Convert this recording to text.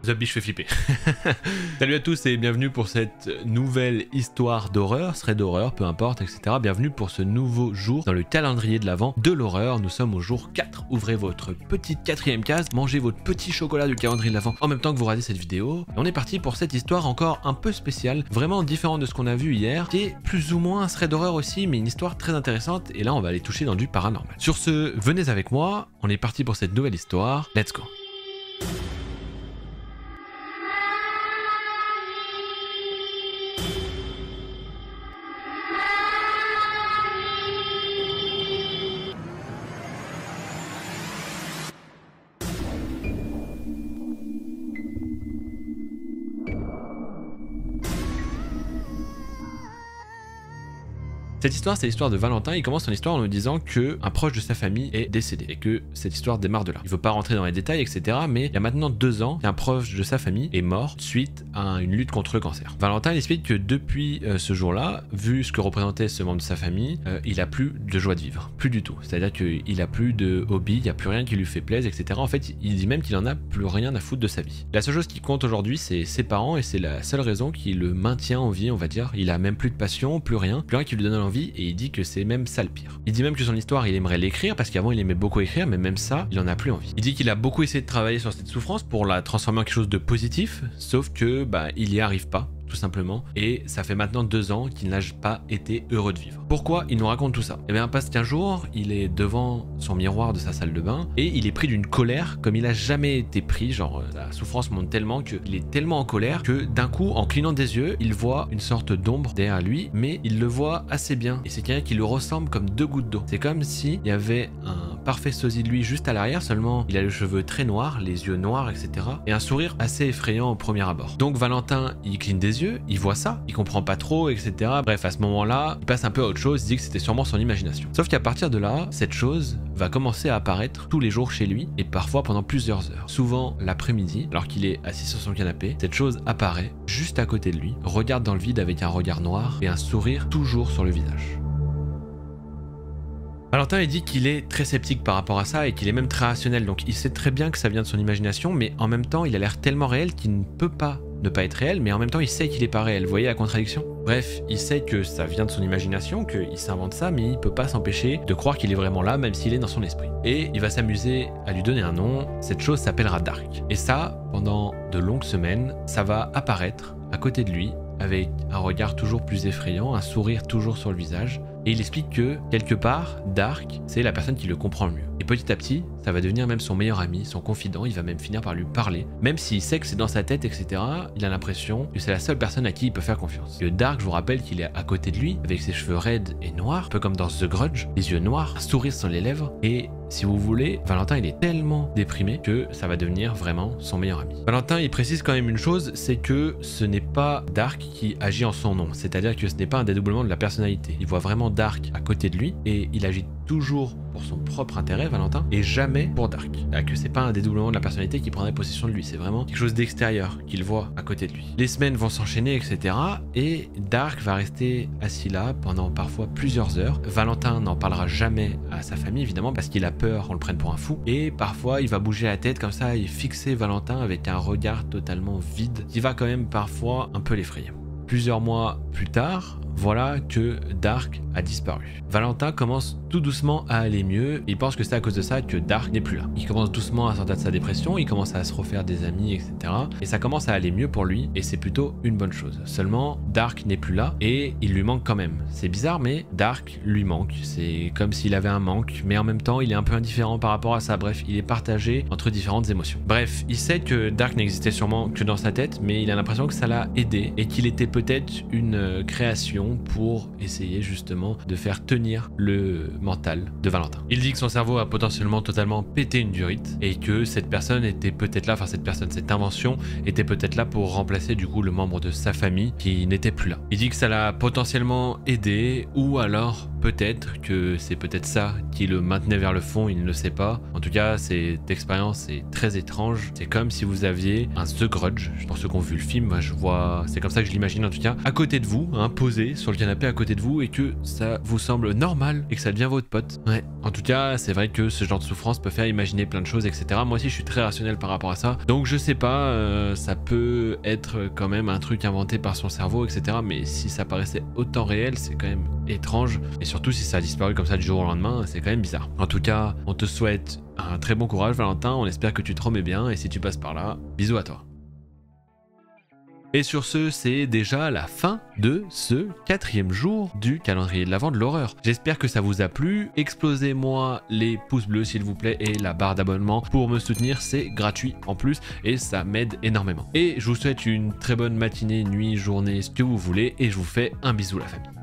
The Biche fait flipper. Salut à tous et bienvenue pour cette nouvelle histoire d'horreur, thread d'horreur, peu importe, etc. Bienvenue pour ce nouveau jour dans le calendrier de l'Avent de l'horreur. Nous sommes au jour 4. Ouvrez votre petite 4e case, mangez votre petit chocolat du calendrier de l'Avent en même temps que vous regardez cette vidéo. Et on est parti pour cette histoire encore un peu spéciale, vraiment différente de ce qu'on a vu hier, qui est plus ou moins un thread d'horreur aussi, mais une histoire très intéressante. Et là, on va aller toucher dans du paranormal. Sur ce, venez avec moi, on est parti pour cette nouvelle histoire. Let's go. Cette histoire, c'est l'histoire de Valentin. Il commence son histoire en nous disant que un proche de sa famille est décédé et que cette histoire démarre de là. Il veut pas rentrer dans les détails, etc. Mais il y a maintenant 2 ans qu'un proche de sa famille est mort suite à une lutte contre le cancer. Valentin il explique que depuis ce jour-là, vu ce que représentait ce membre de sa famille, il a plus de joie de vivre, plus du tout. C'est-à-dire qu'il a plus de hobby, il n'y a plus rien qui lui fait plaisir, etc. En fait, il dit même qu'il en a plus rien à foutre de sa vie. La seule chose qui compte aujourd'hui, c'est ses parents et c'est la seule raison qui le maintient en vie, on va dire. Il a même plus de passion, plus rien qui lui donne envie. Et il dit que c'est même ça le pire. Il dit même que son histoire, il aimerait l'écrire parce qu'avant il aimait beaucoup écrire, mais même ça, il en a plus envie. Il dit qu'il a beaucoup essayé de travailler sur cette souffrance pour la transformer en quelque chose de positif, sauf que il y arrive pas, tout simplement, et ça fait maintenant 2 ans qu'il n'a pas été heureux de vivre. Pourquoi il nous raconte tout ça? Eh bien parce qu'un jour, il est devant son miroir de sa salle de bain et il est pris d'une colère comme il a jamais été pris, genre la souffrance monte tellement qu'il est tellement en colère que d'un coup, en clignant des yeux, il voit une sorte d'ombre derrière lui, mais il le voit assez bien et c'est quelqu'un qui lui ressemble comme 2 gouttes d'eau. C'est comme s'il y avait un parfait sosie de lui juste à l'arrière, seulement il a les cheveux très noirs, les yeux noirs, etc. et un sourire assez effrayant au premier abord. Donc Valentin, il cligne des yeux, il voit ça, il comprend pas trop, etc. Bref, à ce moment-là, il passe un peu à autre chose, il dit que c'était sûrement son imagination. Sauf qu'à partir de là, cette chose va commencer à apparaître tous les jours chez lui et parfois pendant plusieurs heures. Souvent l'après-midi, alors qu'il est assis sur son canapé, cette chose apparaît juste à côté de lui, regarde dans le vide avec un regard noir et un sourire toujours sur le visage. Valentin il dit qu'il est très sceptique par rapport à ça et qu'il est même très rationnel, donc il sait très bien que ça vient de son imagination, mais en même temps il a l'air tellement réel qu'il ne peut pas ne pas être réel, mais en même temps il sait qu'il est pas réel. Vous voyez la contradiction? Bref, il sait que ça vient de son imagination, qu'il s'invente ça, mais il peut pas s'empêcher de croire qu'il est vraiment là, même s'il est dans son esprit. Et il va s'amuser à lui donner un nom. Cette chose s'appellera Dark. Et ça, pendant de longues semaines, ça va apparaître à côté de lui, avec un regard toujours plus effrayant, un sourire toujours sur le visage. Et il explique que, quelque part, Dark, c'est la personne qui le comprend le mieux. Et petit à petit, ça va devenir même son meilleur ami, son confident, il va même finir par lui parler. Même s'il sait que c'est dans sa tête, etc., il a l'impression que c'est la seule personne à qui il peut faire confiance. Le Dark, je vous rappelle qu'il est à côté de lui, avec ses cheveux raides et noirs, un peu comme dans The Grudge, les yeux noirs, un sourire sur les lèvres, et si vous voulez, Valentin il est tellement déprimé que ça va devenir vraiment son meilleur ami. Valentin il précise quand même une chose, c'est que ce n'est pas Dark qui agit en son nom, c'est-à-dire que ce n'est pas un dédoublement de la personnalité. Il voit vraiment Dark à côté de lui et il agit toujours pour son propre intérêt, Valentin, et jamais pour Dark. Que c'est pas un dédoublement de la personnalité qui prendrait possession de lui, c'est vraiment quelque chose d'extérieur qu'il voit à côté de lui. Les semaines vont s'enchaîner, etc. et Dark va rester assis là pendant parfois plusieurs heures. Valentin n'en parlera jamais à sa famille, évidemment, parce qu'il a peur qu'on le prenne pour un fou, et parfois il va bouger la tête comme ça et fixer Valentin avec un regard totalement vide qui va quand même parfois un peu l'effrayer. Plusieurs mois plus tard, voilà que Dark a disparu. Valentin commence tout doucement à aller mieux. Il pense que c'est à cause de ça que Dark n'est plus là. Il commence doucement à sortir de sa dépression, il commence à se refaire des amis, etc. Et ça commence à aller mieux pour lui, et c'est plutôt une bonne chose. Seulement, Dark n'est plus là, et il lui manque quand même. C'est bizarre, mais Dark lui manque. C'est comme s'il avait un manque, mais en même temps, il est un peu indifférent par rapport à ça. Bref, il est partagé entre différentes émotions. Bref, il sait que Dark n'existait sûrement que dans sa tête, mais il a l'impression que ça l'a aidé, et qu'il était peut-être une création pour essayer justement de faire tenir le mental de Valentin. Il dit que son cerveau a potentiellement totalement pété une durite et que cette personne était peut-être là, cette invention était peut-être là pour remplacer du coup le membre de sa famille qui n'était plus là. Il dit que ça l'a potentiellement aidé ou alors peut-être que c'est peut-être ça qui le maintenait vers le fond, il ne le sait pas. En tout cas, cette expérience est très étrange. C'est comme si vous aviez un The Grudge, pour ceux qui ont vu le film, moi je vois, c'est comme ça que je l'imagine en tout cas, à côté de vous, hein, posé sur le canapé à côté de vous, et que ça vous semble normal et que ça devient votre pote. Ouais. En tout cas, c'est vrai que ce genre de souffrance peut faire imaginer plein de choses, etc. Moi aussi, je suis très rationnel par rapport à ça. Donc je sais pas, ça peut être quand même un truc inventé par son cerveau, etc. Mais si ça paraissait autant réel, c'est quand même étrange. Et surtout si ça a disparu comme ça du jour au lendemain, c'est quand même bizarre. En tout cas, on te souhaite un très bon courage, Valentin. On espère que tu te remets bien. Et si tu passes par là, bisous à toi. Et sur ce, c'est déjà la fin de ce 4e jour du calendrier de l'Avent de l'horreur. J'espère que ça vous a plu. Explosez-moi les pouces bleus s'il vous plaît et la barre d'abonnement pour me soutenir, c'est gratuit en plus et ça m'aide énormément. Et je vous souhaite une très bonne matinée, nuit, journée, ce que vous voulez et je vous fais un bisou la famille.